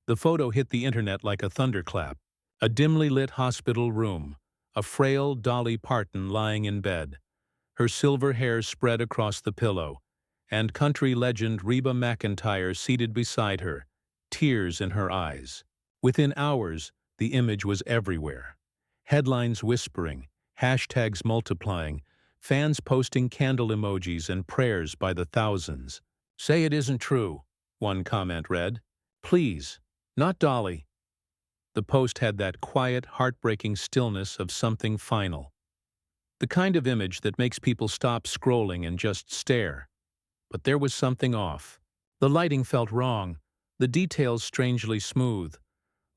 The photo hit the internet like a thunderclap. A dimly lit hospital room, a frail Dolly Parton lying in bed, her silver hair spread across the pillow, and country legend Reba McEntire seated beside her, tears in her eyes. Within hours, the image was everywhere. Headlines whispering, hashtags multiplying, fans posting candle emojis and prayers by the thousands. "Say it isn't true," one comment read. "Please, not Dolly." The post had that quiet, heartbreaking stillness of something final. The kind of image that makes people stop scrolling and just stare. But there was something off. The lighting felt wrong, the details strangely smooth,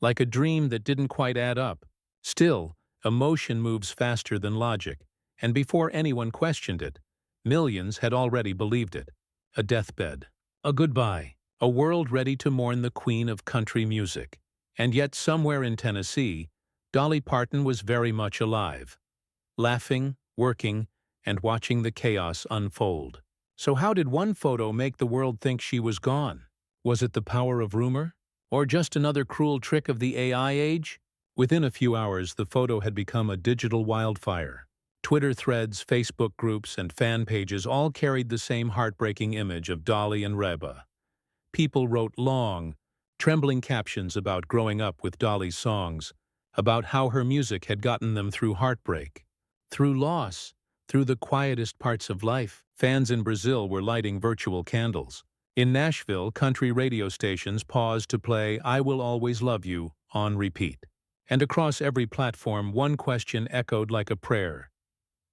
like a dream that didn't quite add up. Still, emotion moves faster than logic, and before anyone questioned it, millions had already believed it. A deathbed, a goodbye, a world ready to mourn the queen of country music. And yet somewhere in Tennessee, Dolly Parton was very much alive, laughing, working, and watching the chaos unfold. So how did one photo make the world think she was gone? Was it the power of rumor? Or just another cruel trick of the AI age? Within a few hours, the photo had become a digital wildfire. Twitter threads, Facebook groups, and fan pages all carried the same heartbreaking image of Dolly and Reba. People wrote long, trembling captions about growing up with Dolly's songs, about how her music had gotten them through heartbreak, through loss, through the quietest parts of life. Fans in Brazil were lighting virtual candles. In Nashville, country radio stations paused to play "I Will Always Love You" on repeat. And across every platform, one question echoed like a prayer.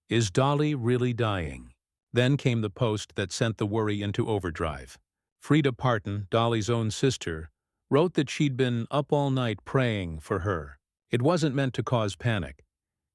Is Dolly really dying? Then came the post that sent the worry into overdrive. Freida Parton, Dolly's own sister, wrote that she'd been up all night praying for her. It wasn't meant to cause panic.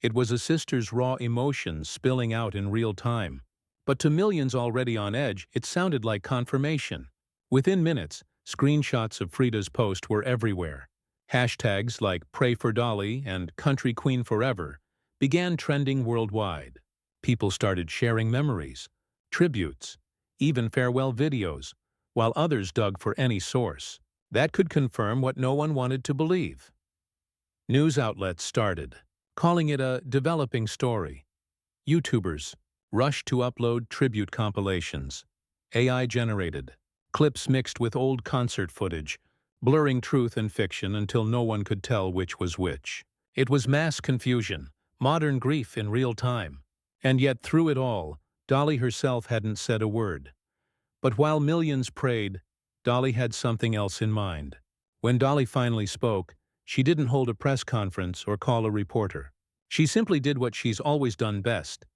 It was a sister's raw emotions spilling out in real time. But to millions already on edge, it sounded like confirmation. Within minutes, screenshots of Freida's post were everywhere. Hashtags like "Pray for Dolly" and "Country Queen Forever" began trending worldwide. People started sharing memories, tributes, even farewell videos, while others dug for any source that could confirm what no one wanted to believe. News outlets started calling it a developing story. YouTubers rushed to upload tribute compilations, AI-generated, clips mixed with old concert footage, blurring truth and fiction until no one could tell which was which. It was mass confusion, modern grief in real time. And yet through it all, Dolly herself hadn't said a word. But while millions prayed, Dolly had something else in mind. When Dolly finally spoke, she didn't hold a press conference or call a reporter. She simply did what she's always done best.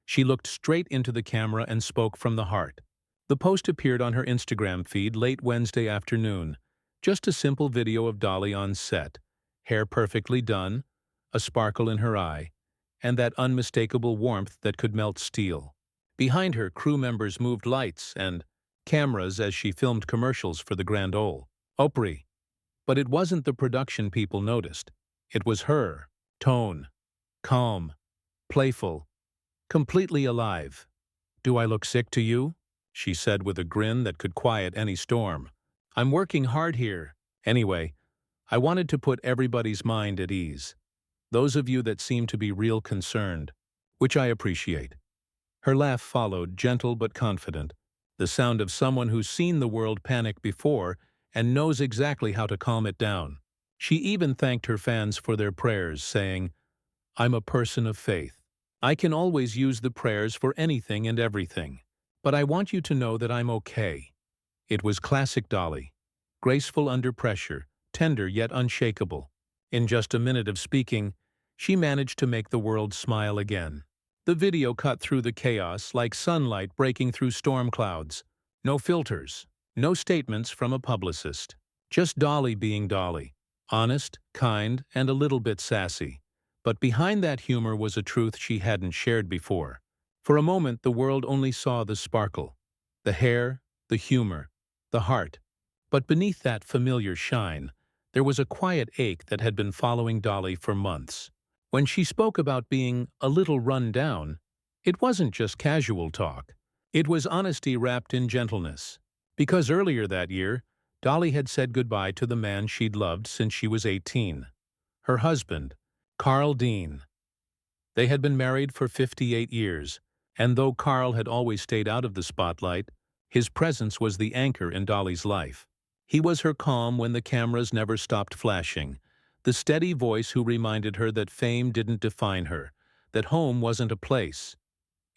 She looked straight into the camera and spoke from the heart. The post appeared on her Instagram feed late Wednesday afternoon. Just a simple video of Dolly on set, hair perfectly done, a sparkle in her eye, and that unmistakable warmth that could melt steel. Behind her, crew members moved lights and cameras as she filmed commercials for the Grand Ole Opry. But it wasn't the production people noticed. It was her. Tone. Calm. Playful. Completely alive. "Do I look sick to you?" she said with a grin that could quiet any storm. "I'm working hard here. Anyway, I wanted to put everybody's mind at ease. Those of you that seem to be real concerned, which I appreciate." Her laugh followed, gentle but confident, the sound of someone who's seen the world panic before and knows exactly how to calm it down. She even thanked her fans for their prayers, saying, "I'm a person of faith. I can always use the prayers for anything and everything. But I want you to know that I'm okay." It was classic Dolly. Graceful under pressure, tender yet unshakable. In just a minute of speaking, she managed to make the world smile again. The video cut through the chaos like sunlight breaking through storm clouds. No filters, no statements from a publicist. Just Dolly being Dolly. Honest, kind, and a little bit sassy. But behind that humor was a truth she hadn't shared before. For a moment, the world only saw the sparkle, the hair, the humor, the heart. But beneath that familiar shine, there was a quiet ache that had been following Dolly for months. When she spoke about being a little run down, it wasn't just casual talk. It was honesty wrapped in gentleness. Because earlier that year, Dolly had said goodbye to the man she'd loved since she was 18. Her husband, Carl Dean. They had been married for 58 years, and though Carl had always stayed out of the spotlight, his presence was the anchor in Dolly's life. He was her calm when the cameras never stopped flashing, the steady voice who reminded her that fame didn't define her, that home wasn't a place.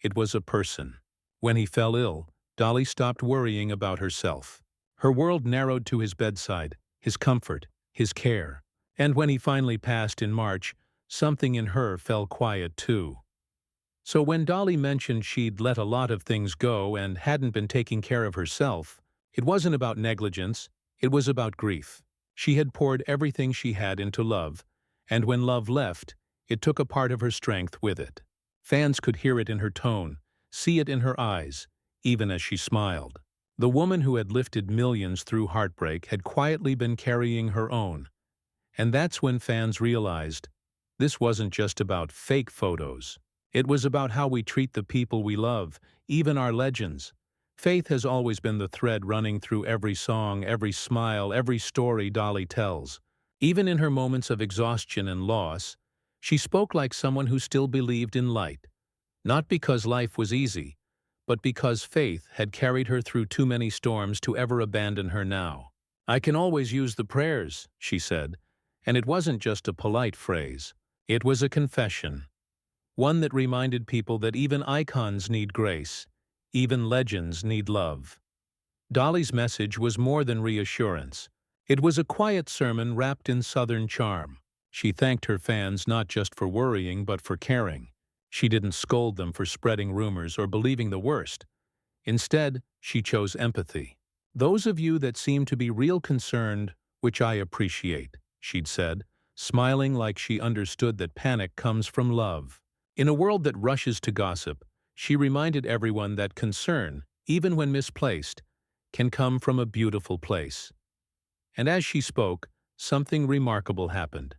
It was a person. When he fell ill, Dolly stopped worrying about herself. Her world narrowed to his bedside, his comfort, his care. And when he finally passed in March, something in her fell quiet too. So when Dolly mentioned she'd let a lot of things go and hadn't been taking care of herself, it wasn't about negligence, it was about grief. She had poured everything she had into love, and when love left, it took a part of her strength with it. Fans could hear it in her tone, see it in her eyes, even as she smiled. The woman who had lifted millions through heartbreak had quietly been carrying her own. And that's when fans realized this wasn't just about fake photos. It was about how we treat the people we love, even our legends. Faith has always been the thread running through every song, every smile, every story Dolly tells. Even in her moments of exhaustion and loss, she spoke like someone who still believed in light. Not because life was easy, but because faith had carried her through too many storms to ever abandon her now. "I can always use the prayers," she said, and it wasn't just a polite phrase. It was a confession. One that reminded people that even icons need grace, even legends need love. Dolly's message was more than reassurance. It was a quiet sermon wrapped in Southern charm. She thanked her fans not just for worrying but for caring. She didn't scold them for spreading rumors or believing the worst. Instead, she chose empathy. "Those of you that seem to be real concerned, which I appreciate," she'd said, smiling like she understood that panic comes from love. In a world that rushes to gossip, she reminded everyone that concern, even when misplaced, can come from a beautiful place. And as she spoke, something remarkable happened.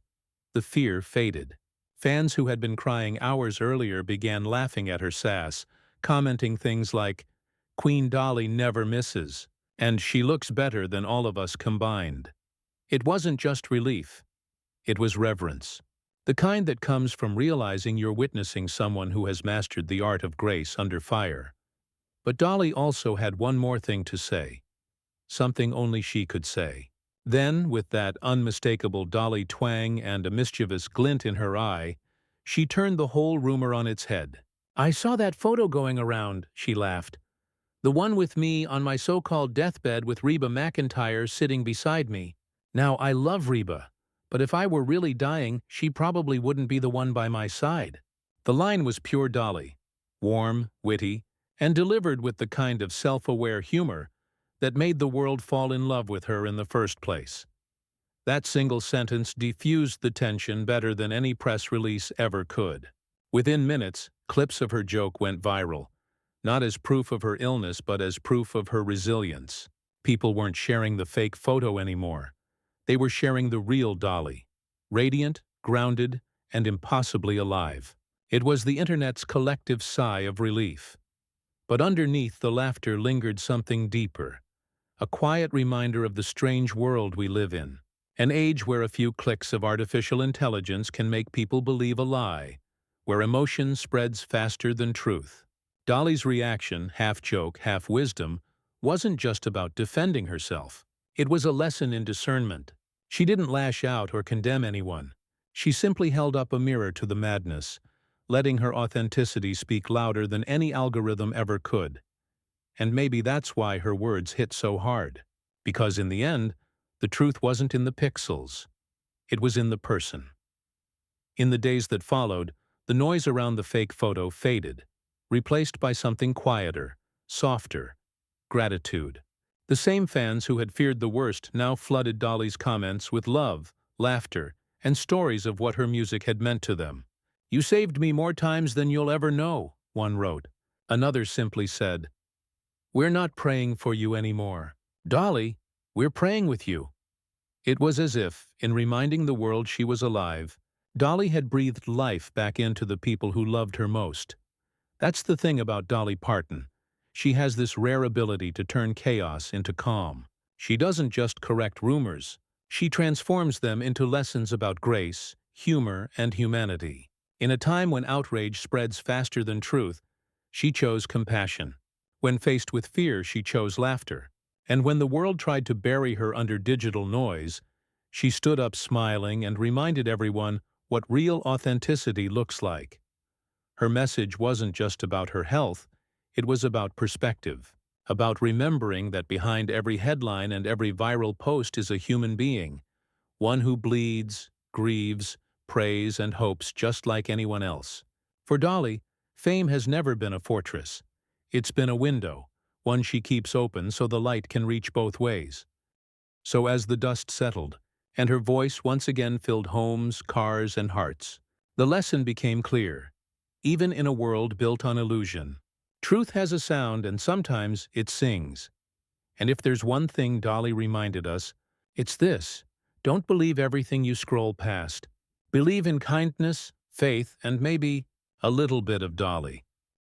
The fear faded. Fans who had been crying hours earlier began laughing at her sass, commenting things like, "Queen Dolly never misses," and "She looks better than all of us combined." It wasn't just relief. It was reverence. The kind that comes from realizing you're witnessing someone who has mastered the art of grace under fire. But Dolly also had one more thing to say. Something only she could say. Then, with that unmistakable Dolly twang and a mischievous glint in her eye, she turned the whole rumor on its head. "I saw that photo going around," she laughed. "The one with me on my so-called deathbed with Reba McEntire sitting beside me. Now, I love Reba, but if I were really dying, she probably wouldn't be the one by my side." The line was pure Dolly, warm, witty, and delivered with the kind of self-aware humor that made the world fall in love with her in the first place. That single sentence diffused the tension better than any press release ever could. Within minutes, clips of her joke went viral, not as proof of her illness but as proof of her resilience. People weren't sharing the fake photo anymore. They were sharing the real Dolly, radiant, grounded, and impossibly alive. It was the internet's collective sigh of relief. But underneath the laughter lingered something deeper. A quiet reminder of the strange world we live in. An age where a few clicks of artificial intelligence can make people believe a lie, where emotion spreads faster than truth. Dolly's reaction, half joke, half wisdom, wasn't just about defending herself. It was a lesson in discernment. She didn't lash out or condemn anyone. She simply held up a mirror to the madness, letting her authenticity speak louder than any algorithm ever could. And maybe that's why her words hit so hard. Because in the end, the truth wasn't in the pixels. It was in the person. In the days that followed, the noise around the fake photo faded, replaced by something quieter, softer: gratitude. The same fans who had feared the worst now flooded Dolly's comments with love, laughter, and stories of what her music had meant to them. "You saved me more times than you'll ever know," one wrote. Another simply said, "We're not praying for you anymore. Dolly, we're praying with you." It was as if, in reminding the world she was alive, Dolly had breathed life back into the people who loved her most. That's the thing about Dolly Parton. She has this rare ability to turn chaos into calm. She doesn't just correct rumors. She transforms them into lessons about grace, humor, and humanity. In a time when outrage spreads faster than truth, she chose compassion. When faced with fear, she chose laughter. And when the world tried to bury her under digital noise, she stood up smiling and reminded everyone what real authenticity looks like. Her message wasn't just about her health, it was about perspective, about remembering that behind every headline and every viral post is a human being, one who bleeds, grieves, prays, and hopes just like anyone else. For Dolly, fame has never been a fortress. It's been a window, one she keeps open so the light can reach both ways. So as the dust settled, and her voice once again filled homes, cars, and hearts, the lesson became clear. Even in a world built on illusion, truth has a sound and sometimes it sings. And if there's one thing Dolly reminded us, it's this: don't believe everything you scroll past. Believe in kindness, faith, and maybe a little bit of Dolly.